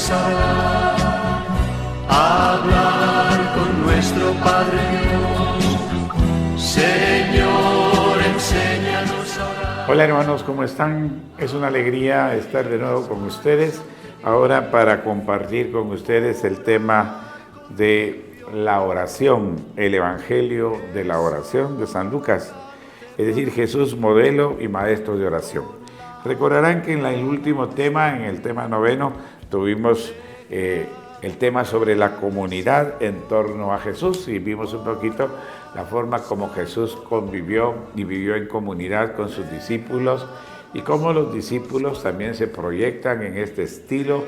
enséñanos a orar, a hablar con nuestro Padre Dios. Señor, enséñanos a orar. Hola hermanos, ¿cómo están? Es una alegría estar de nuevo con ustedes, ahora para compartir con ustedes el tema de la oración, el Evangelio de la oración de San Lucas, es decir, Jesús modelo y maestro de oración. Recordarán que en el último tema, en el tema 9, tuvimos el tema sobre la comunidad en torno a Jesús y vimos un poquito la forma como Jesús convivió y vivió en comunidad con sus discípulos y cómo los discípulos también se proyectan en este estilo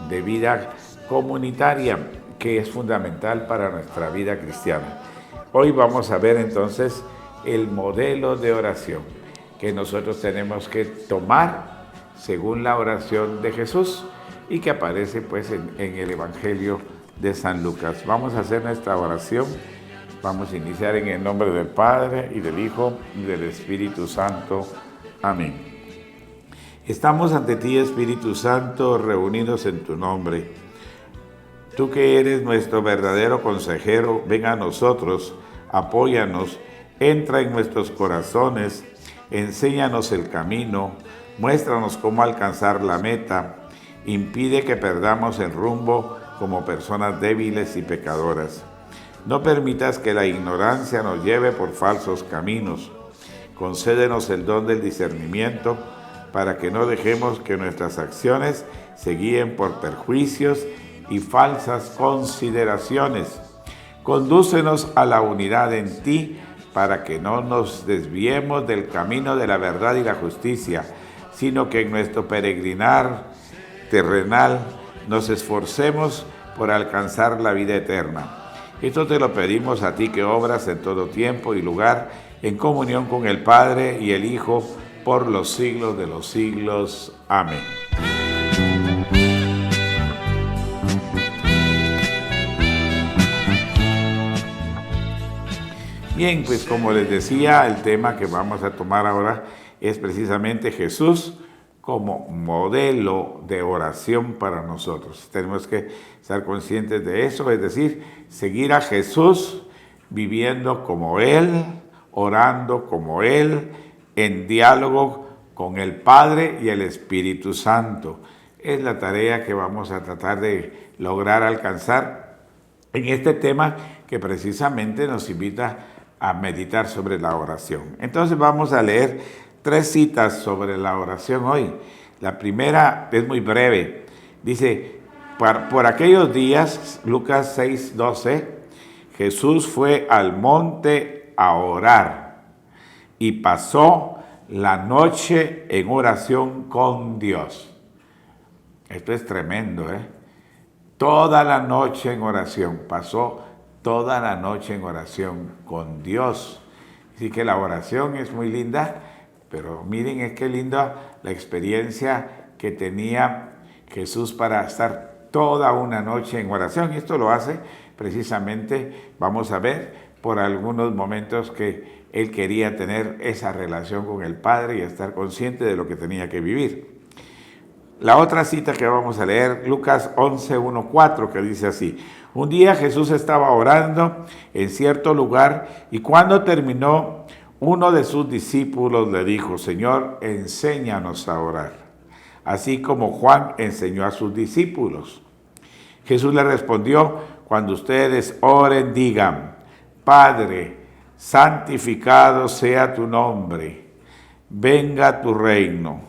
de vida comunitaria que es fundamental para nuestra vida cristiana. Hoy vamos a ver entonces el modelo de oración que nosotros tenemos que tomar según la oración de Jesús y que aparece pues en el Evangelio de San Lucas. Vamos a hacer nuestra oración. Vamos a iniciar en el nombre del Padre y del Hijo y del Espíritu Santo. Amén. Estamos ante ti, Espíritu Santo, reunidos en tu nombre. Tú que eres nuestro verdadero consejero, ven a nosotros, apóyanos, entra en nuestros corazones, enséñanos el camino, muéstranos cómo alcanzar la meta, impide que perdamos el rumbo como personas débiles y pecadoras. No permitas que la ignorancia nos lleve por falsos caminos. Concédenos el don del discernimiento para que no dejemos que nuestras acciones se guíen por perjuicios y falsas consideraciones. Condúcenos a la unidad en ti para que no nos desviemos del camino de la verdad y la justicia, sino que en nuestro peregrinar terrenal nos esforcemos por alcanzar la vida eterna. Esto te lo pedimos a ti que obras en todo tiempo y lugar, en comunión con el Padre y el Hijo, por los siglos de los siglos. Amén. Bien, pues como les decía, el tema que vamos a tomar ahora es precisamente Jesús como modelo de oración para nosotros. Tenemos que estar conscientes de eso, es decir, seguir a Jesús viviendo como Él, orando como Él, en diálogo con el Padre y el Espíritu Santo. Es la tarea que vamos a tratar de lograr alcanzar en este tema que precisamente nos invita a meditar sobre la oración. Entonces vamos a leer 3 citas sobre la oración hoy. La primera es muy breve. Dice, por aquellos días, Lucas 6:12, Jesús fue al monte a orar y pasó la noche en oración con Dios. Esto es tremendo, ¿eh? Toda la noche en oración, pasó toda la noche en oración con Dios. Así que la oración es muy linda, pero miren, es que linda la experiencia que tenía Jesús para estar toda una noche en oración. Y esto lo hace precisamente, vamos a ver, por algunos momentos que él quería tener esa relación con el Padre y estar consciente de lo que tenía que vivir. La otra cita que vamos a leer, Lucas 11:1-4, que dice así: un día Jesús estaba orando en cierto lugar y cuando terminó, uno de sus discípulos le dijo, Señor, enséñanos a orar, así como Juan enseñó a sus discípulos. Jesús le respondió, cuando ustedes oren, digan, Padre, santificado sea tu nombre, venga tu reino,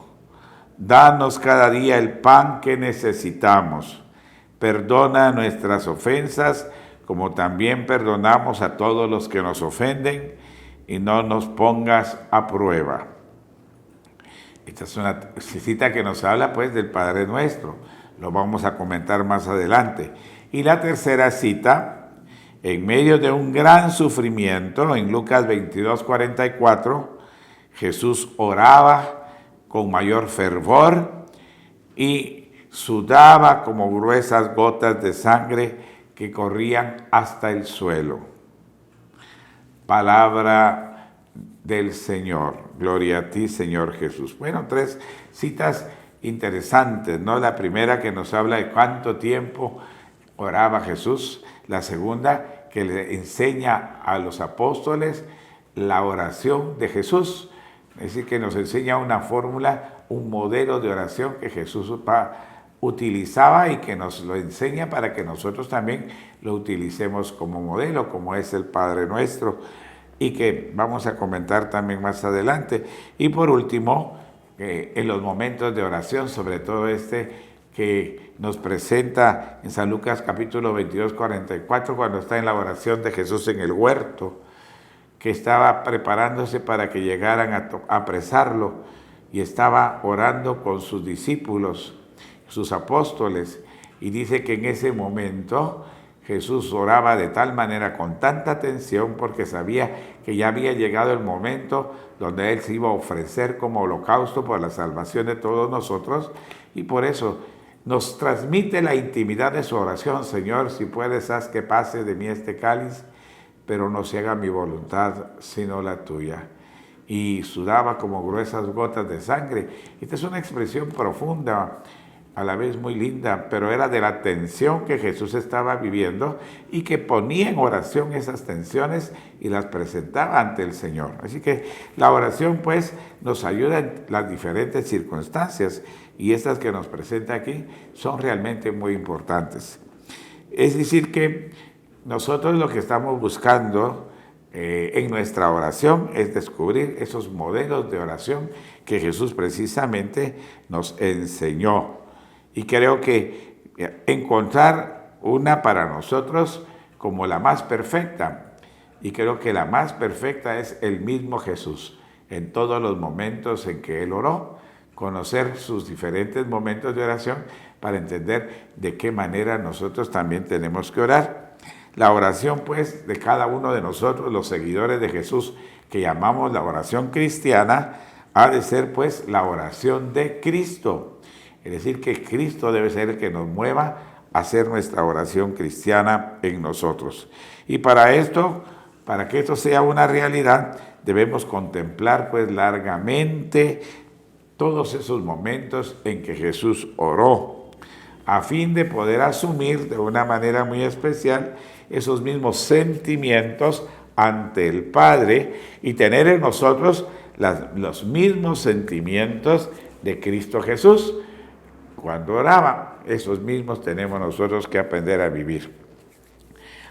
danos cada día el pan que necesitamos, perdona nuestras ofensas, como también perdonamos a todos los que nos ofenden, y no nos pongas a prueba. Esta es una cita que nos habla pues del Padre Nuestro. Lo vamos a comentar más adelante. Y la tercera cita, en medio de un gran sufrimiento, en Lucas 22:44, Jesús oraba con mayor fervor y sudaba como gruesas gotas de sangre que corrían hasta el suelo. Palabra del Señor. Gloria a ti, Señor Jesús. Bueno, 3 citas interesantes, ¿no? La primera que nos habla de cuánto tiempo oraba Jesús, la segunda que le enseña a los apóstoles la oración de Jesús, es decir, que nos enseña una fórmula, un modelo de oración que Jesús utilizaba y que nos lo enseña para que nosotros también lo utilicemos como modelo, como es el Padre Nuestro, y que vamos a comentar también más adelante. Y por último, en los momentos de oración, sobre todo que nos presenta en San Lucas capítulo 22, 44, cuando está en la oración de Jesús en el huerto, que estaba preparándose para que llegaran a apresarlo, y estaba orando con sus discípulos, sus apóstoles, y dice que en ese momento Jesús oraba de tal manera, con tanta atención, porque sabía que ya había llegado el momento donde Él se iba a ofrecer como holocausto por la salvación de todos nosotros, y por eso nos transmite la intimidad de su oración. Señor, si puedes, haz que pase de mí este cáliz, pero no se haga mi voluntad, sino la tuya. Y sudaba como gruesas gotas de sangre. Esta es una expresión profunda, a la vez muy linda, pero era de la tensión que Jesús estaba viviendo y que ponía en oración esas tensiones y las presentaba ante el Señor. Así que la oración pues nos ayuda en las diferentes circunstancias, y estas que nos presenta aquí son realmente muy importantes. Es decir que nosotros lo que estamos buscando en nuestra oración es descubrir esos modelos de oración que Jesús precisamente nos enseñó. Y creo que encontrar una para nosotros como la más perfecta, y creo que la más perfecta es el mismo Jesús, en todos los momentos en que Él oró, conocer sus diferentes momentos de oración para entender de qué manera nosotros también tenemos que orar. La oración, pues, de cada uno de nosotros, los seguidores de Jesús, que llamamos la oración cristiana, ha de ser, pues, la oración de Cristo. Es decir, que Cristo debe ser el que nos mueva a hacer nuestra oración cristiana en nosotros. Y para esto, para que esto sea una realidad, debemos contemplar, pues, largamente todos esos momentos en que Jesús oró, a fin de poder asumir de una manera muy especial esos mismos sentimientos ante el Padre y tener en nosotros los mismos sentimientos de Cristo Jesús. Cuando oraba, esos mismos tenemos nosotros que aprender a vivir.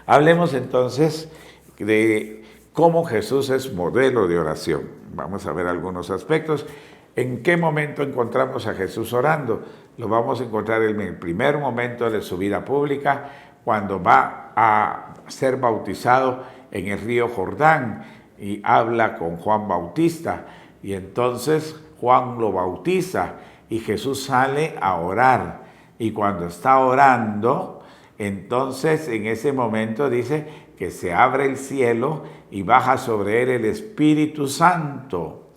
Hablemos entonces de cómo Jesús es modelo de oración. Vamos a ver algunos aspectos. ¿En qué momento encontramos a Jesús orando? Lo vamos a encontrar en el primer momento de su vida pública, cuando va a ser bautizado en el río Jordán y habla con Juan Bautista. Y entonces Juan lo bautiza y Jesús sale a orar. Y cuando está orando, entonces en ese momento dice que se abre el cielo y baja sobre él el Espíritu Santo.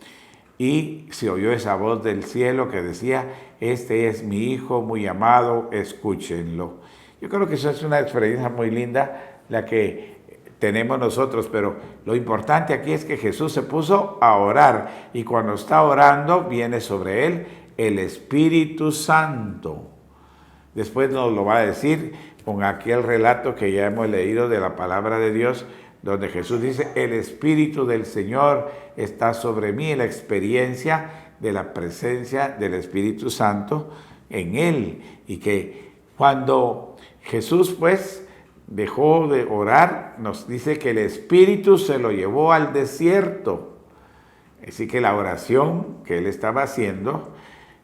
Y se oyó esa voz del cielo que decía: este es mi Hijo muy amado, escúchenlo. Yo creo que eso es una experiencia muy linda la que tenemos nosotros, pero lo importante aquí es que Jesús se puso a orar, y cuando está orando viene sobre él el Espíritu Santo. Después nos lo va a decir con aquel relato que ya hemos leído de la palabra de Dios, donde Jesús dice: el Espíritu del Señor está sobre mí, la experiencia de la presencia del Espíritu Santo en él. Y que cuando Jesús pues dejó de orar, nos dice que el Espíritu se lo llevó al desierto. Así que la oración que él estaba haciendo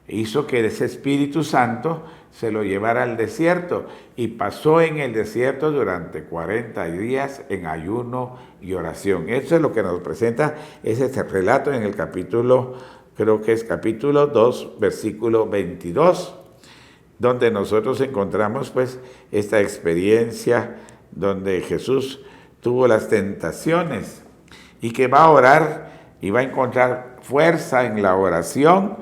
hizo que ese Espíritu Santo se lo llevara al desierto, y pasó en el desierto durante 40 días en ayuno y oración. Eso es lo que nos presenta ese relato en el capítulo, creo que es capítulo 2, versículo 22, donde nosotros encontramos pues esta experiencia donde Jesús tuvo las tentaciones y que va a orar y va a encontrar fuerza en la oración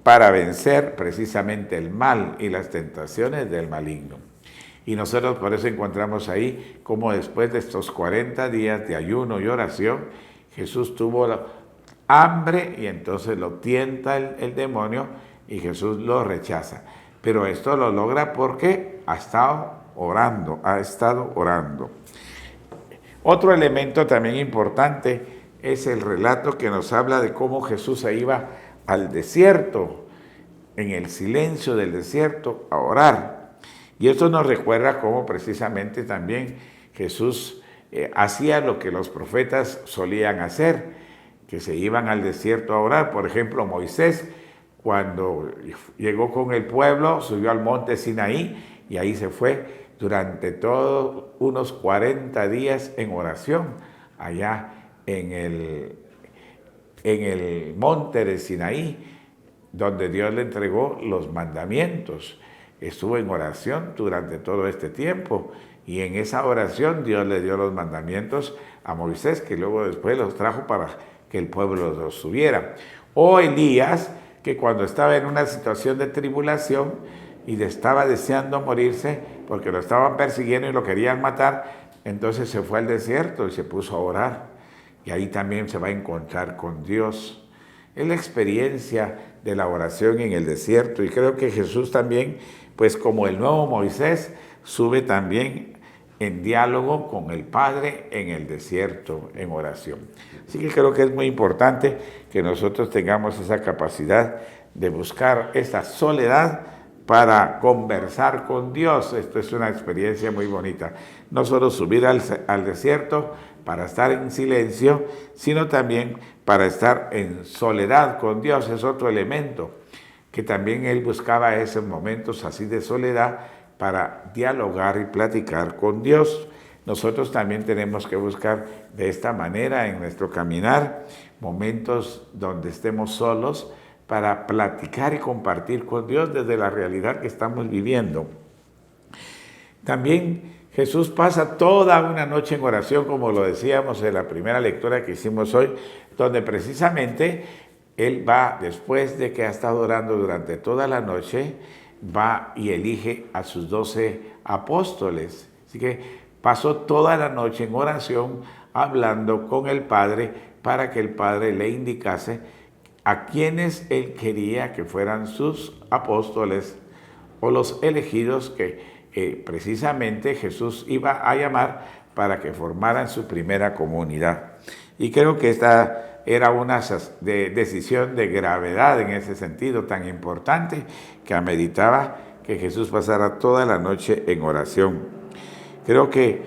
para vencer precisamente el mal y las tentaciones del maligno. Y nosotros por eso encontramos ahí cómo después de estos 40 días de ayuno y oración, Jesús tuvo hambre, y entonces lo tienta el demonio y Jesús lo rechaza. Pero esto lo logra porque ha estado orando. Otro elemento también importante es el relato que nos habla de cómo Jesús se iba al desierto, en el silencio del desierto, a orar. Y esto nos recuerda cómo precisamente también Jesús hacía lo que los profetas solían hacer, que se iban al desierto a orar. Por ejemplo, Moisés, cuando llegó con el pueblo, subió al monte Sinaí y ahí se fue durante todos unos 40 días en oración, allá en el monte de Sinaí, donde Dios le entregó los mandamientos. Estuvo en oración durante todo este tiempo y en esa oración Dios le dio los mandamientos a Moisés, que luego después los trajo para que el pueblo los subiera. O Elías, que cuando estaba en una situación de tribulación y estaba deseando morirse porque lo estaban persiguiendo y lo querían matar, entonces se fue al desierto y se puso a orar. Y ahí también se va a encontrar con Dios. Es la experiencia de la oración en el desierto. Y creo que Jesús también, pues como el nuevo Moisés, sube también en diálogo con el Padre en el desierto, en oración. Así que creo que es muy importante que nosotros tengamos esa capacidad de buscar esa soledad para conversar con Dios. Esto es una experiencia muy bonita. No solo subir al desierto para estar en silencio, sino también para estar en soledad con Dios. Es otro elemento que también él buscaba esos momentos así de soledad para dialogar y platicar con Dios. Nosotros también tenemos que buscar de esta manera en nuestro caminar momentos donde estemos solos para platicar y compartir con Dios desde la realidad que estamos viviendo. También Jesús pasa toda una noche en oración, como lo decíamos en la primera lectura que hicimos hoy, donde precisamente él va, después de que ha estado orando durante toda la noche, va y elige a sus 12 apóstoles. Así que pasó toda la noche en oración hablando con el Padre para que el Padre le indicase a quienes él quería que fueran sus apóstoles o los elegidos que precisamente Jesús iba a llamar para que formaran su primera comunidad. Y creo que esta era una decisión de gravedad en ese sentido tan importante que ameritaba que Jesús pasara toda la noche en oración. Creo que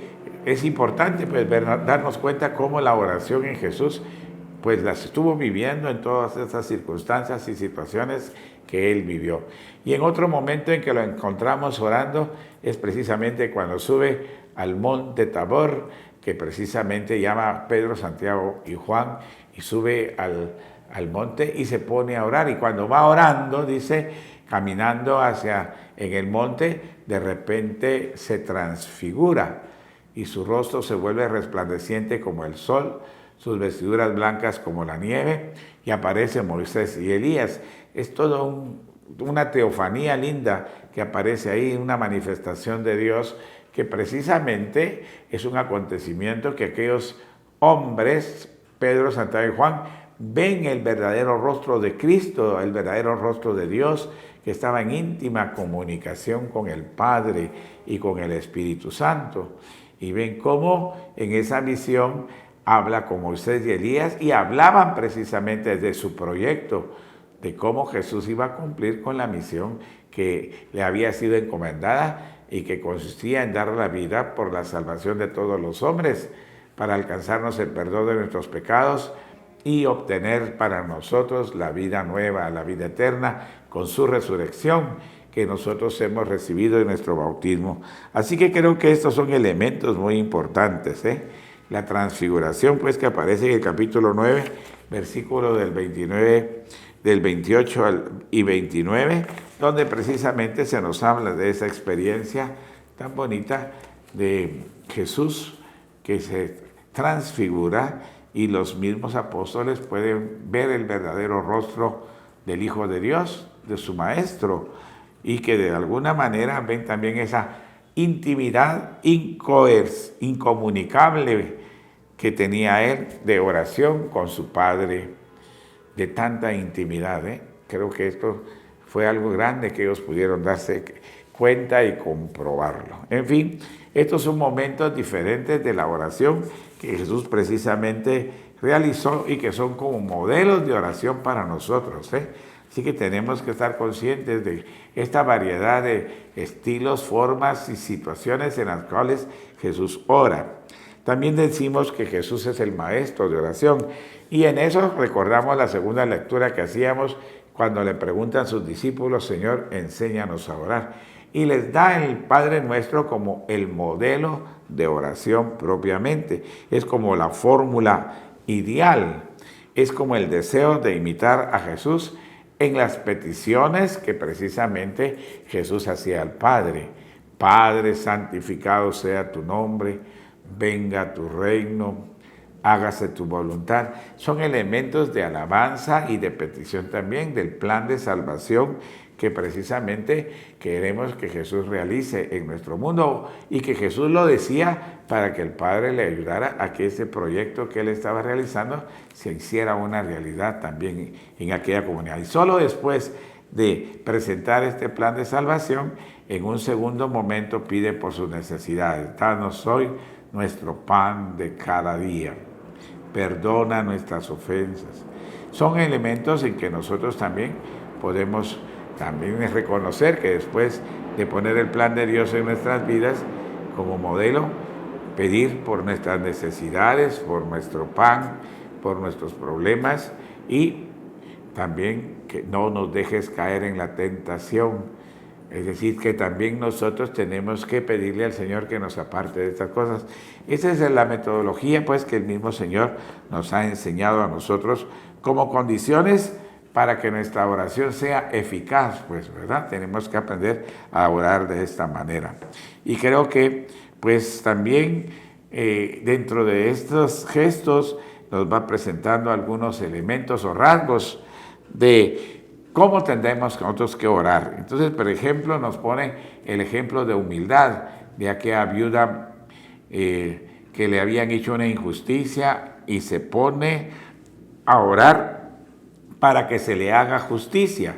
es importante pues, darnos cuenta cómo la oración en Jesús pues las estuvo viviendo en todas esas circunstancias y situaciones que él vivió. Y en otro momento en que lo encontramos orando es precisamente cuando sube al monte Tabor, que precisamente llama Pedro, Santiago y Juan, y sube al monte y se pone a orar. Y cuando va orando, dice, caminando en el monte, de repente se transfigura y su rostro se vuelve resplandeciente como el sol, sus vestiduras blancas como la nieve, y aparecen Moisés y Elías. Es todo una teofanía linda que aparece ahí, una manifestación de Dios, que precisamente es un acontecimiento que aquellos hombres, Pedro, Santiago y Juan, ven el verdadero rostro de Cristo, el verdadero rostro de Dios, que estaba en íntima comunicación con el Padre y con el Espíritu Santo. Y ven cómo en esa visión habla con Moisés y Elías, y hablaban precisamente de su proyecto, de cómo Jesús iba a cumplir con la misión que le había sido encomendada y que consistía en dar la vida por la salvación de todos los hombres, para alcanzarnos el perdón de nuestros pecados y obtener para nosotros la vida nueva, la vida eterna, con su resurrección que nosotros hemos recibido en nuestro bautismo. Así que creo que estos son elementos muy importantes, La transfiguración, pues, que aparece en el capítulo 9, versículo del 28 y 29, donde precisamente se nos habla de esa experiencia tan bonita de Jesús que se transfigura y los mismos apóstoles pueden ver el verdadero rostro del Hijo de Dios, de su Maestro, y que de alguna manera ven también esa intimidad incomunicable que tenía él de oración con su Padre, de tanta intimidad. Creo que esto fue algo grande que ellos pudieron darse cuenta y comprobarlo. En fin, estos son momentos diferentes de la oración que Jesús precisamente realizó y que son como modelos de oración para nosotros, ¿eh? Así que tenemos que estar conscientes de esta variedad de estilos, formas y situaciones en las cuales Jesús ora. También decimos que Jesús es el maestro de oración y en eso recordamos la segunda lectura que hacíamos cuando le preguntan a sus discípulos, Señor, enséñanos a orar. Y les da el Padre Nuestro como el modelo de oración propiamente. Es como la fórmula ideal, es como el deseo de imitar a Jesús en las peticiones que precisamente Jesús hacía al Padre. Padre, santificado sea tu nombre, venga tu reino, hágase tu voluntad. Son elementos de alabanza y de petición también del plan de salvación que precisamente queremos que Jesús realice en nuestro mundo y que Jesús lo decía para que el Padre le ayudara a que ese proyecto que él estaba realizando se hiciera una realidad también en aquella comunidad. Y solo después de presentar este plan de salvación, en un segundo momento pide por sus necesidades. Danos hoy nuestro pan de cada día. Perdona nuestras ofensas. Son elementos en que nosotros también podemos reconocer que después de poner el plan de Dios en nuestras vidas como modelo, pedir por nuestras necesidades, por nuestro pan, por nuestros problemas y también que no nos dejes caer en la tentación. Es decir, que también nosotros tenemos que pedirle al Señor que nos aparte de estas cosas. Esa es la metodología pues que el mismo Señor nos ha enseñado a nosotros como condiciones para que nuestra oración sea eficaz, pues, ¿verdad? Tenemos que aprender a orar de esta manera. Y creo que, pues, también dentro de estos gestos nos va presentando algunos elementos o rasgos de cómo tendremos nosotros que orar. Entonces, por ejemplo, nos pone el ejemplo de humildad de aquella viuda que le habían hecho una injusticia y se pone a orar para que se le haga justicia.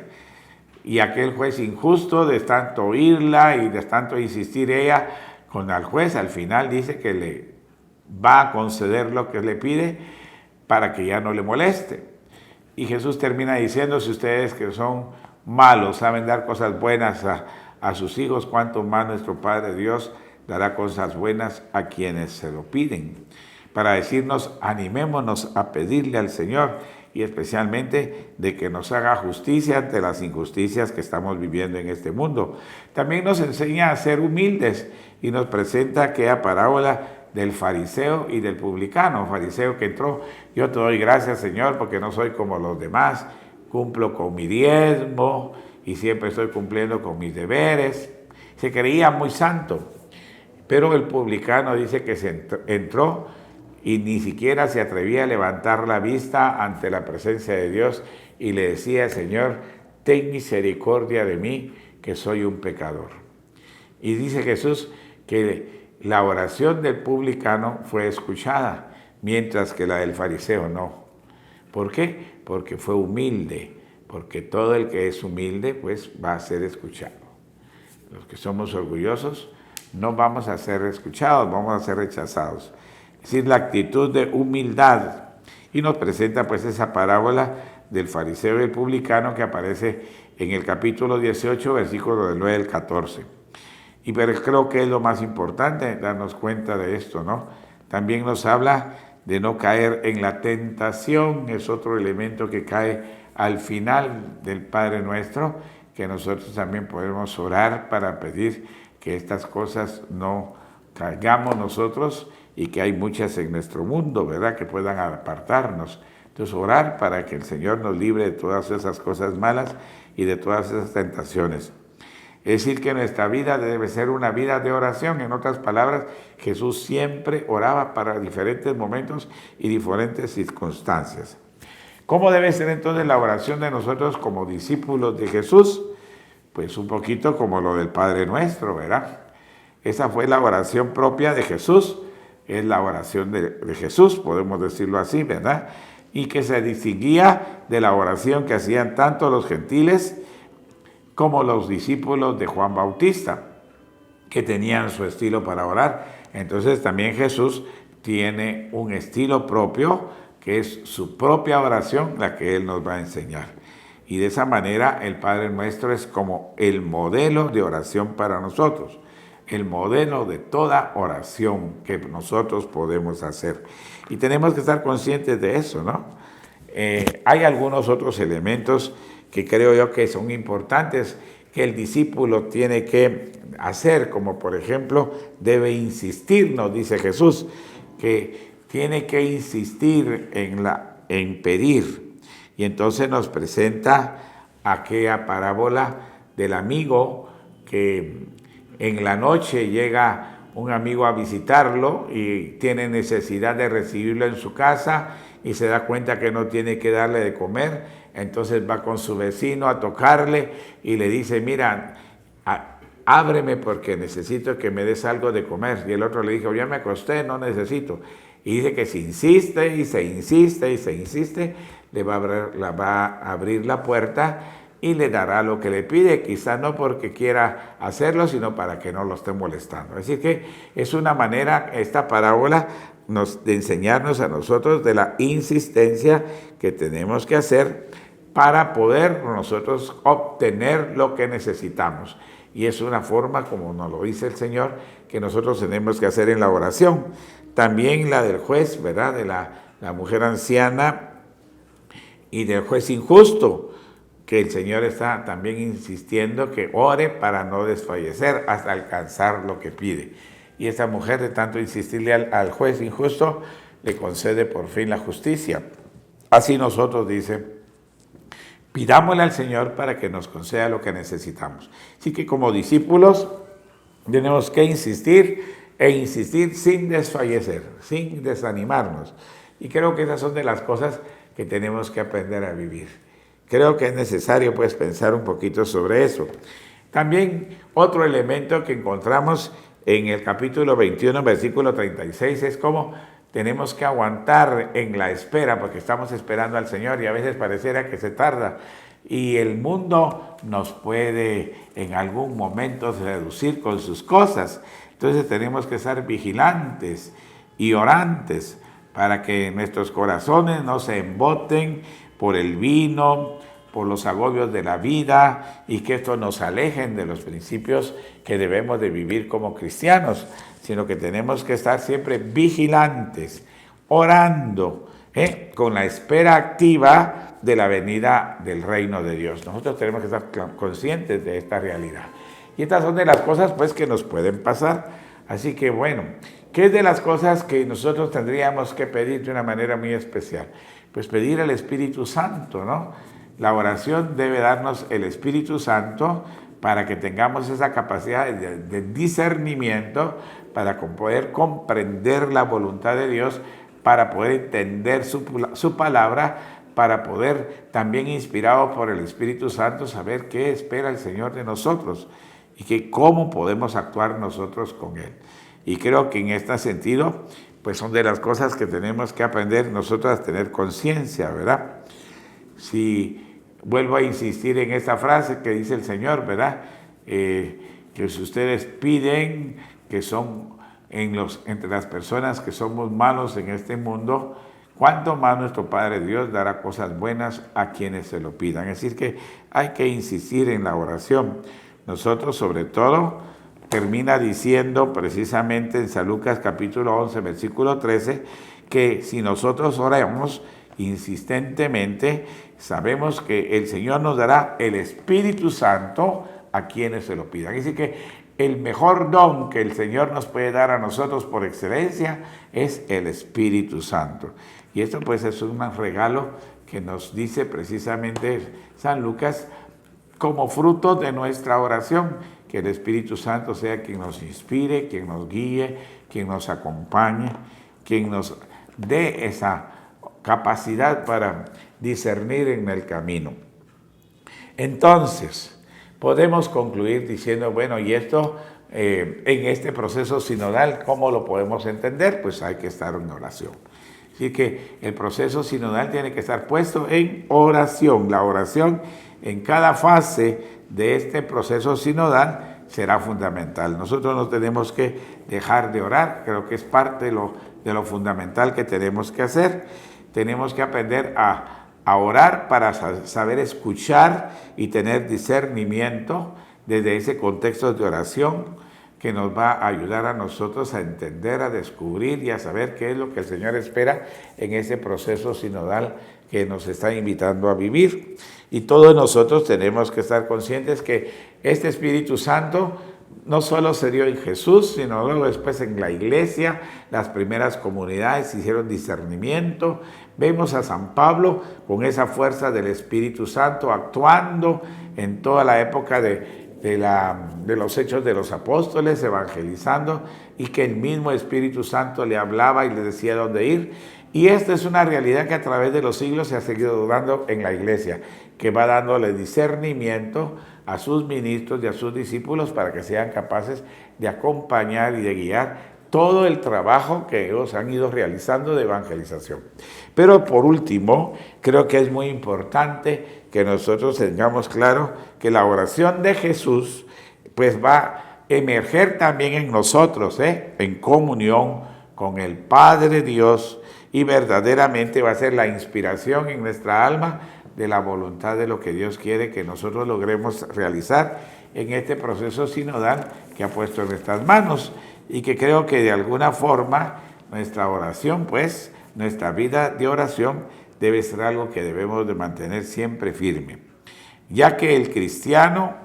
Y aquel juez injusto, de tanto oírla y de tanto insistir ella con el juez, al final dice que le va a conceder lo que le pide para que ya no le moleste. Y Jesús termina diciendo, si ustedes que son malos saben dar cosas buenas a sus hijos, cuánto más nuestro Padre Dios dará cosas buenas a quienes se lo piden. Para decirnos, animémonos a pedirle al Señor y especialmente de que nos haga justicia ante las injusticias que estamos viviendo en este mundo. También nos enseña a ser humildes y nos presenta aquella parábola del fariseo y del publicano. Fariseo que entró, yo te doy gracias, Señor, porque no soy como los demás, cumplo con mi diezmo y siempre estoy cumpliendo con mis deberes. Se creía muy santo, pero el publicano dice que entró y ni siquiera se atrevía a levantar la vista ante la presencia de Dios y le decía, Señor, ten misericordia de mí, que soy un pecador. Y dice Jesús que la oración del publicano fue escuchada, mientras que la del fariseo no. ¿Por qué? Porque fue humilde, porque todo el que es humilde pues va a ser escuchado. Los que somos orgullosos no vamos a ser escuchados, vamos a ser rechazados. Es decir, la actitud de humildad. Y nos presenta pues esa parábola del fariseo y el publicano que aparece en el capítulo 18, versículo del 9 al 14. Y pero creo que es lo más importante darnos cuenta de esto, ¿no? También nos habla de no caer en la tentación, es otro elemento que cae al final del Padre Nuestro, que nosotros también podemos orar para pedir que estas cosas no caigamos nosotros y que hay muchas en nuestro mundo, ¿verdad?, que puedan apartarnos. Entonces, orar para que el Señor nos libre de todas esas cosas malas y de todas esas tentaciones. Es decir, que nuestra vida debe ser una vida de oración. En otras palabras, Jesús siempre oraba para diferentes momentos y diferentes circunstancias. ¿Cómo debe ser entonces la oración de nosotros como discípulos de Jesús? Pues un poquito como lo del Padre Nuestro, ¿verdad? Esa fue la oración propia de Jesús. Es la oración de Jesús, podemos decirlo así, ¿verdad? Y que se distinguía de la oración que hacían tanto los gentiles como los discípulos de Juan Bautista, que tenían su estilo para orar. Entonces también Jesús tiene un estilo propio, que es su propia oración, la que Él nos va a enseñar. Y de esa manera el Padre Nuestro es como el modelo de oración para nosotros, el modelo de toda oración que nosotros podemos hacer. Y tenemos que estar conscientes de eso, ¿no? Hay algunos otros elementos que creo yo que son importantes, que el discípulo tiene que hacer, como por ejemplo, debe insistir, nos dice Jesús, que tiene que insistir en pedir. Y entonces nos presenta aquella parábola del amigo que en la noche llega un amigo a visitarlo y tiene necesidad de recibirlo en su casa y se da cuenta que no tiene que darle de comer. Entonces va con su vecino a tocarle y le dice, mira, ábreme porque necesito que me des algo de comer. Y el otro le dijo, ya me acosté, no necesito. Y dice que se insiste y se insiste y se insiste, le va a abrir la puerta y le dará lo que le pide, quizá no porque quiera hacerlo, sino para que no lo esté molestando. Así que es una manera, esta parábola, de enseñarnos a nosotros de la insistencia que tenemos que hacer para poder nosotros obtener lo que necesitamos. Y es una forma, como nos lo dice el Señor, que nosotros tenemos que hacer en la oración. También la del juez, ¿verdad? De la mujer anciana y del juez injusto, que el Señor está también insistiendo que ore para no desfallecer hasta alcanzar lo que pide. Y esta mujer, de tanto insistirle al juez injusto, le concede por fin la justicia. Así nosotros, dice, pidámosle al Señor para que nos conceda lo que necesitamos. Así que como discípulos tenemos que insistir e insistir sin desfallecer, sin desanimarnos. Y creo que esas son de las cosas que tenemos que aprender a vivir. Creo que es necesario pues pensar un poquito sobre eso. También otro elemento que encontramos en el capítulo 21, versículo 36, es cómo tenemos que aguantar en la espera, porque estamos esperando al Señor y a veces pareciera que se tarda. Y el mundo nos puede en algún momento seducir con sus cosas. Entonces tenemos que estar vigilantes y orantes para que nuestros corazones no se emboten por el vino, por los agobios de la vida, y que esto nos alejen de los principios que debemos de vivir como cristianos, sino que tenemos que estar siempre vigilantes, orando, con la espera activa de la venida del reino de Dios. Nosotros tenemos que estar conscientes de esta realidad. Y estas son de las cosas pues que nos pueden pasar. Así que bueno, ¿qué es de las cosas que nosotros tendríamos que pedir de una manera muy especial? Pues pedir al Espíritu Santo, ¿no? La oración debe darnos el Espíritu Santo para que tengamos esa capacidad de discernimiento, para poder comprender la voluntad de Dios, para poder entender su palabra, para poder también, inspirado por el Espíritu Santo, saber qué espera el Señor de nosotros y que cómo podemos actuar nosotros con Él. Y creo que en este sentido, pues son de las cosas que tenemos que aprender nosotros a tener conciencia, ¿verdad? Si vuelvo a insistir en esta frase que dice el Señor, ¿verdad? Que si ustedes piden, que son entre las personas que somos malos en este mundo, ¿cuánto más nuestro Padre Dios dará cosas buenas a quienes se lo pidan? Es decir, que hay que insistir en la oración. Nosotros, sobre todo, termina diciendo precisamente en San Lucas capítulo 11, versículo 13, que si nosotros oramos insistentemente, sabemos que el Señor nos dará el Espíritu Santo a quienes se lo pidan. Así que el mejor don que el Señor nos puede dar a nosotros por excelencia es el Espíritu Santo. Y esto pues es un regalo que nos dice precisamente San Lucas como fruto de nuestra oración, que el Espíritu Santo sea quien nos inspire, quien nos guíe, quien nos acompañe, quien nos dé esa capacidad para discernir en el camino. Entonces, podemos concluir diciendo, bueno, y esto en este proceso sinodal, ¿cómo lo podemos entender? Pues hay que estar en oración. Así que el proceso sinodal tiene que estar puesto en oración. La oración en cada fase de este proceso sinodal será fundamental. Nosotros no tenemos que dejar de orar, creo que es parte de lo fundamental que tenemos que hacer. Tenemos que aprender a orar para saber escuchar y tener discernimiento desde ese contexto de oración, que nos va a ayudar a nosotros a entender, a descubrir y a saber qué es lo que el Señor espera en ese proceso sinodal que nos está invitando a vivir. Y todos nosotros tenemos que estar conscientes que este Espíritu Santo no solo se dio en Jesús, sino luego después en la iglesia. Las primeras comunidades hicieron discernimiento. Vemos a San Pablo con esa fuerza del Espíritu Santo actuando en toda la época de los hechos de los apóstoles, evangelizando, y que el mismo Espíritu Santo le hablaba y le decía dónde ir. Y esta es una realidad que a través de los siglos se ha seguido dando en la iglesia, que va dándole discernimiento a sus ministros y a sus discípulos para que sean capaces de acompañar y de guiar todo el trabajo que ellos han ido realizando de evangelización. Pero por último, creo que es muy importante que nosotros tengamos claro que la oración de Jesús pues va a emerger también en nosotros, en comunión con el Padre Dios, y verdaderamente va a ser la inspiración en nuestra alma de la voluntad de lo que Dios quiere que nosotros logremos realizar en este proceso sinodal que ha puesto en nuestras manos, y que creo que de alguna forma nuestra oración, pues, nuestra vida de oración debe ser algo que debemos de mantener siempre firme, ya que el cristiano,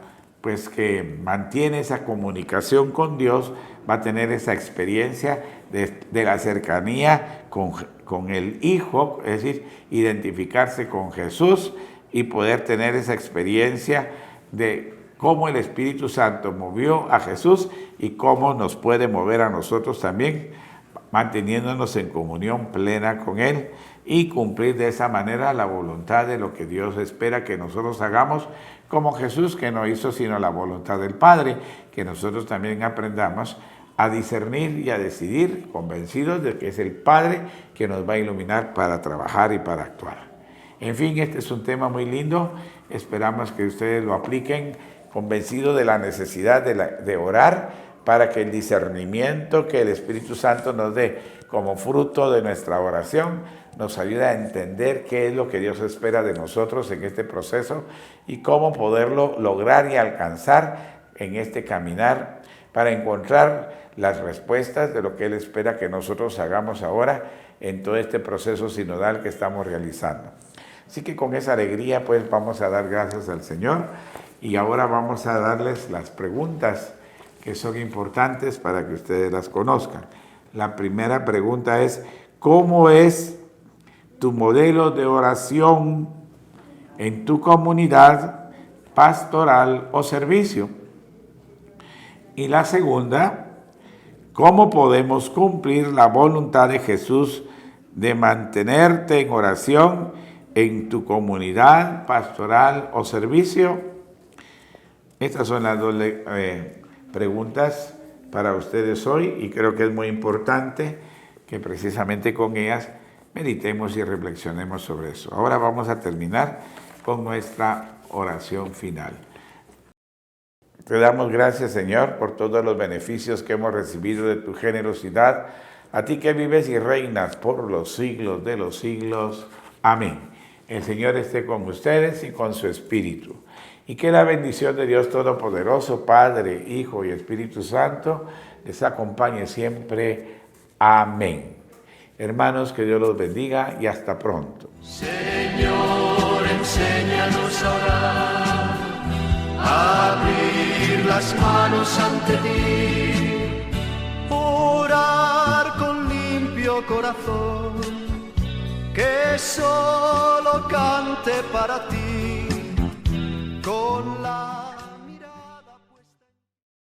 pues, que mantiene esa comunicación con Dios, va a tener esa experiencia de la cercanía con el Hijo, es decir, identificarse con Jesús y poder tener esa experiencia de cómo el Espíritu Santo movió a Jesús y cómo nos puede mover a nosotros también, manteniéndonos en comunión plena con Él, y cumplir de esa manera la voluntad de lo que Dios espera que nosotros hagamos, como Jesús, que no hizo sino la voluntad del Padre, que nosotros también aprendamos a discernir y a decidir, convencidos de que es el Padre que nos va a iluminar para trabajar y para actuar. En fin, este es un tema muy lindo, esperamos que ustedes lo apliquen, convencidos de la necesidad de orar para que el discernimiento que el Espíritu Santo nos dé como fruto de nuestra oración nos ayude a entender qué es lo que Dios espera de nosotros en este proceso y cómo poderlo lograr y alcanzar en este caminar para encontrar las respuestas de lo que Él espera que nosotros hagamos ahora en todo este proceso sinodal que estamos realizando. Así que con esa alegría pues vamos a dar gracias al Señor, y ahora vamos a darles las preguntas que son importantes para que ustedes las conozcan. La primera pregunta es: ¿cómo es tu modelo de oración en tu comunidad pastoral o servicio? Y la segunda: ¿cómo podemos cumplir la voluntad de Jesús de mantenerte en oración en tu comunidad pastoral o servicio? Estas son las dos preguntas para ustedes hoy, y creo que es muy importante que precisamente con ellas meditemos y reflexionemos sobre eso. Ahora vamos a terminar con nuestra oración final. Te damos gracias, Señor, por todos los beneficios que hemos recibido de tu generosidad, a ti que vives y reinas por los siglos de los siglos. Amén. El Señor esté con ustedes y con su Espíritu. Y que la bendición de Dios Todopoderoso, Padre, Hijo y Espíritu Santo, les acompañe siempre. Amén. Hermanos, que Dios los bendiga y hasta pronto. Señor, enséñanos a orar, a abrir las manos ante ti, orar con limpio corazón, que solo cante para ti, con la